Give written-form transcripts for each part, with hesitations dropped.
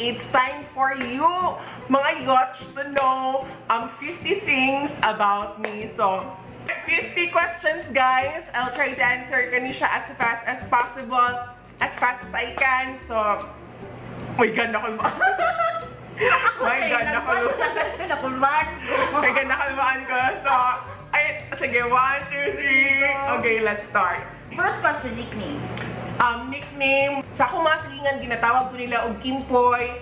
it's time for you, mga YOTCH, to know 50 things about me. So, 50 questions, guys. I'll try to answer siya as fast as possible, as fast as I can. So, may ganda ko ba? May ganda ko. May ganda kalmaan ko. So, ay, sige, 1, 2, 3. Okay, let's start. First question, nickname. Nickname, sa akong mga silingan, ginatawag ko nila og Kimpoy.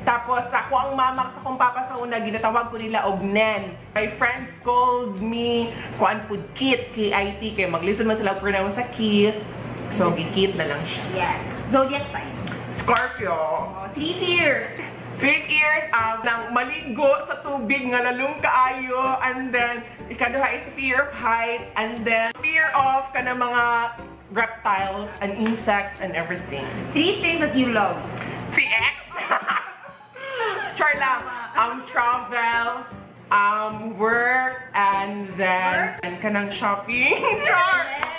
Tapos, sa ako ang mama, sa akong papa sa una, ginatawag ko nila og Nen. My friends called me, kuan pud Kit, K-I-T, kaya mag-listen man sila pronounce sa Keith. So, Gikit na lang siya. Yes. Zodiac sign. Scorpio. 3 fears. 3 years nang maligo sa tubig nga lalong kaayo, and then ikaduha is fear of heights, and then fear of kana mga reptiles and insects and everything. 3 things that you love. Si X. Char lang. Travel, work, and then and kanang shopping.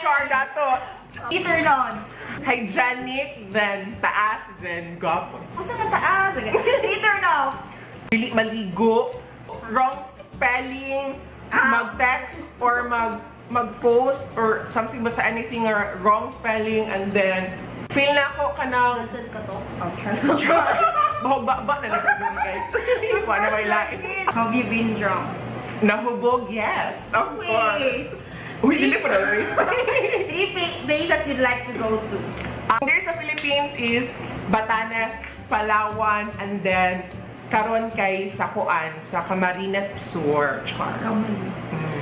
Char dato. Turn-ons. Hygienic, then taas, then gwapo. Asa ka taas? 3 turn-offs. Dili maligo, wrong spelling, mag-text or mag-post or something basta anything or wrong spelling, and then feel na ako kanang Nonsense ka to? Oh, bahog-ba na nagsabi guys. Hindi na may lain. Have you been drunk? Nahubog, yes, of course. Uy, dili pa na guys. 3 places you'd like to go to. There sa Philippines is Batanes, Palawan, and then karon kay sa Kuan, sa Camarines Sur. Char.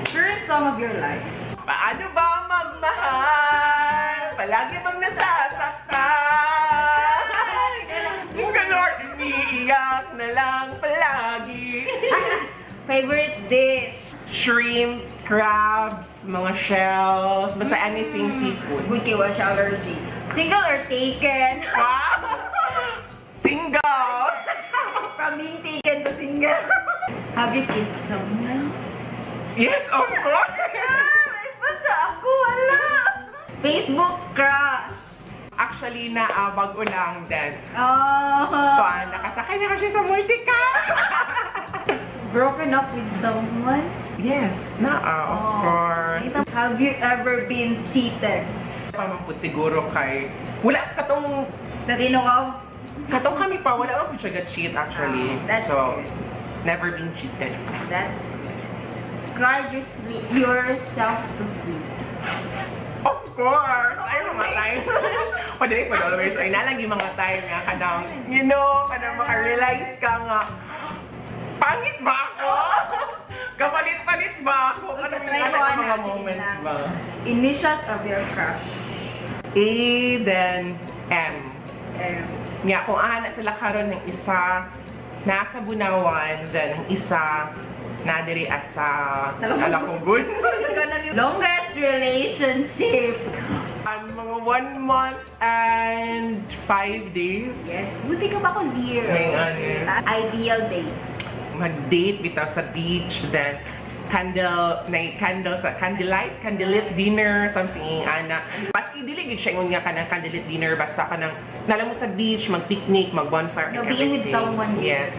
Current song of your life. Paano ba magmahal? Palagi bang nasasaktan? Diyos ka Lord, umiiyak na lang palagi. Favorite dish. Shrimp, crabs, mga shells, basta anything seafood. Good kay wash allergy. Single or taken? Wow! Single! From being taken to single. Have you kissed someone? Yes, of course! May pa siya ako, wala! Facebook crush. Actually, bago lang din. Oh. Nakasakay na kasi sa multicam! Broken up with someone? Yes, of course. Have you ever been cheated? Pamamput siguro kay... Wala katong... Natino ka? Katong kami pa, wala pa po siya cheat actually. That's so, good. never been cheated. That's good. Cried yourself to sleep. Of course! Ay, mga time. O, dili pa always. Ay, nalang yung mga time nga kanang, kanang maka-realize ka nga, pangit ba ako? Kapalit-palit ba ako? Ano yung mga moments ba? Initials of your crush. A, then M. M. Nga, kung ahana sila karon ng isa nasa Bunawan, then ang isa nadiri asa Talakunggun. Longest relationship. Mga 1 month and 5 days. Yes. Buti ka ba ako 0? Ideal date. Mag-date bitaw sa beach, then candlelit dinner, something ana. Paski dili gid siya ingon nga kanang candlelit dinner, basta kanang nalam mo sa beach, mag-picnic, mag-bonfire, and everything. Being with someone. Yes.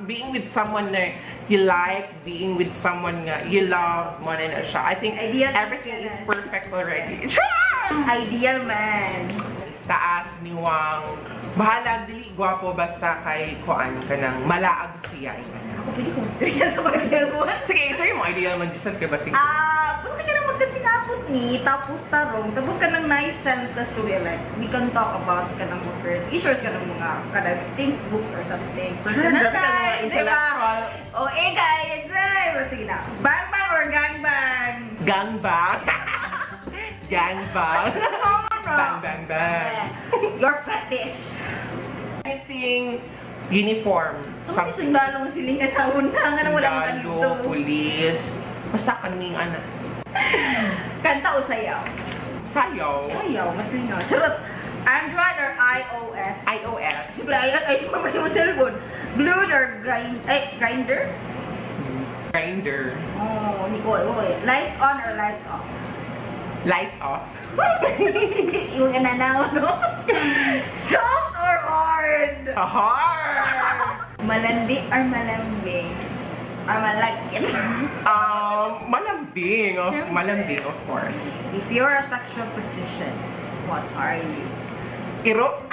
Being with someone na you like, being with someone nga you love, mo na siya. I think everything is perfect already. Ideal man. Taas, niwang, bahala, dili, gwapo, basta kay kuan ka ng malaag siya. Ako pwede kong stress sa ideal mo. Sige, sorry mo, ideal man, Giselle, kaya ba sige? Basta ka na magkasinapot ni, tapos tarong, tapos ka ng nice sense ka story, like, we can talk about ka ng mga issues ka ng mga academic things, books or something, personal life, intellectual. O, guys, sige na. Bang bang or gang bang? Gang bang. Gang bang. Bang bang bang. Your fetish. Anything uniform. Ang sundalo mo silingan na una, nga na wala mo kanito. Sundalo, police, basta kaming anak. Kanta o sayaw? Sayaw. Sayaw, mas lingaw. Charot! Android or iOS? iOS. Siyempre, ay mamali mo cellphone. Glued or grinder? Grinder. Oh, Nicole, okay. Lights on or lights off? Lights off. Yung ananaw, no? Soft or hard? Hard! Malandi or malambing? Or malagkit? Malambing. Siyempre. Malambing, of course. If you're a sexual position, what are you? Iro.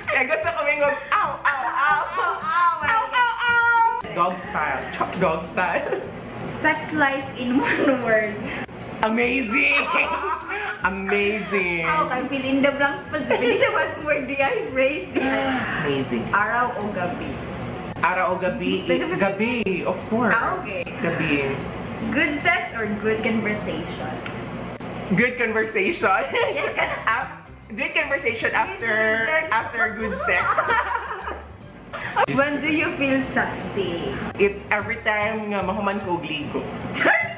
Kaya gusto ko mingog, ow, ow, ow, ow, ow, ow, ow, ow. Dog style. Chop dog style. Sex life in one word. Amazing! Amazing! How can fill in the blanks pa dyan? Hindi siya one word di ay phrase di ay. Amazing. Araw o gabi? Araw o gabi? Gabi, of course. Okay. Gabi. Good sex or good conversation? Good conversation. Yes, Good conversation Good sex. after good sex. When do you feel sexy? It's every time nga mahuman ko og ligo.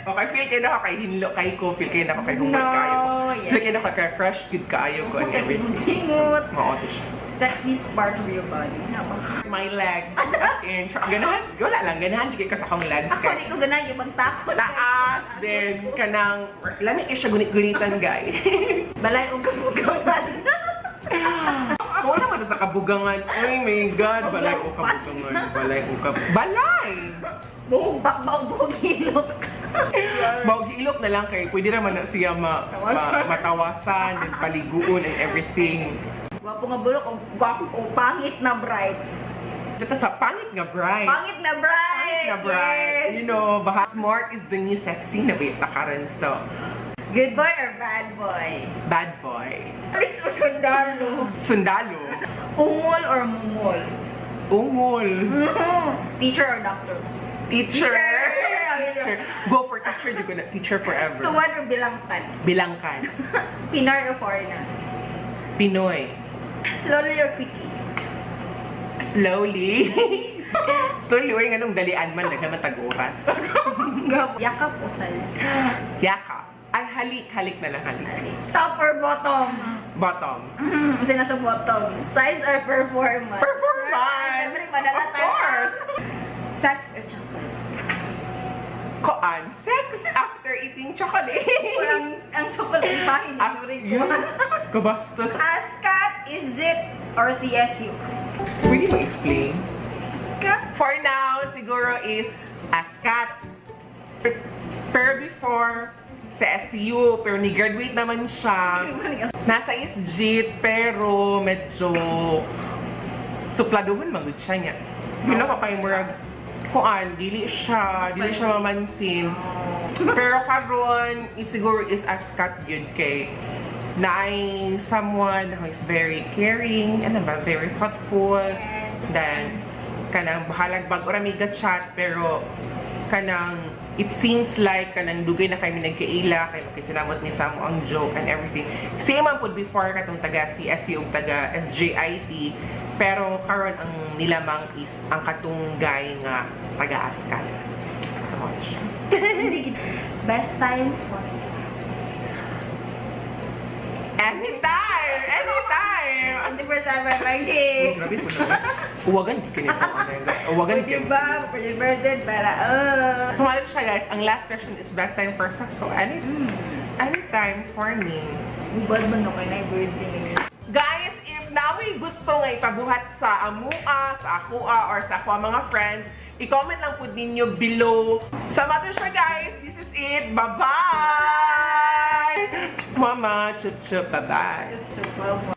Okay, feel kayo na ako kay hinlo kay ko, feel kayo na ako kay humot No, kayo. yes. Feel kayo na ako kay fresh, good kaayo ko and Okay, everything. singot-singot. Oo, to siya. Sexiest part of your body? Napaka. My legs, as in, ganahan, wala lang, ganahan dyan ka sa akong legs Ako kay. di ko ganang ibang takot. Taas din, kanang, lamig kayo siya gunit-gunitan, guy. Balay o kabugawan. Oo naman sa kabugangan. Oh my God, balay o kabugangan. Balay o kabugangan. Balay! Buhog hilok. Bawag-ilok na lang kay pwede naman na siya matawasan, and paliguon and everything. Gwapo nga bulok o gwapo o pangit na bright. Dito sa pangit nga bright. Pangit na bright! Pangit nga bright. Yes! You know, smart is the new sexy na bita karon so. Good boy or bad boy? Bad boy. Alis o sundalo? Sundalo. Ungol or mumol? Ungol. Teacher or doctor? Teacher. Teacher. Go for teacher. Di ko na teacher forever. Tuwan or bilangkan? Bilangkan. Pinoy or foreigner? Pinoy. Slowly or quickly? Slowly. Slowly, oy, nganong dalian man, nagnaman tag-oras. Yakap o halik? Yaka. Ay, halik. Halik na lang, halik. Top or bottom? Bottom. Kasi nasa bottom. Size or performance? Performance! Siyempre, madala Of tayo. course! Sex or chocolate? Koan? Sex after eating chocolate. Walang ang chocolate pa, hindi ko. Kabastos. Askat, is it or CSU? Pwede mo explain? Askat? For now, siguro is ASCAT. Pero before, sa STU, pero ni-graduate naman siya. Nasa SGIT, pero medyo supladuhon magud siya niya. Yun ako kay murag, kuan, dili siya mamansin. Pero karon siguro is ASCAT yun kay na ay someone who is very caring and very thoughtful. Yes. Then, kanang bahalag bag or amiga chat, pero kanang it seems like kanang dugay na kami nagkaila kay makisinamot ni Samo ang joke and everything. Same man pud before katong taga CSU ug taga SJIT, pero karon ang nilamang is ang katong guy nga taga ASCAT. So much. Hindi gid. Best time for sex. Anytime! Anytime! 24/7 lagi. Grabe po naman. Uwagan kinito. Uwagan kinito. Diba? Person para, So, ano siya guys, ang last question is best time for sex. So, anytime for me. Ubad man no kay na virgin. Guys, if namoy gusto nga ipabuhat sa amua, sa akua, or sa akua mga friends, i-comment lang po ninyo below. Sama to siya guys. This is it. Bye-bye! Mama, chup-chup. Bye-bye. Chup-chup.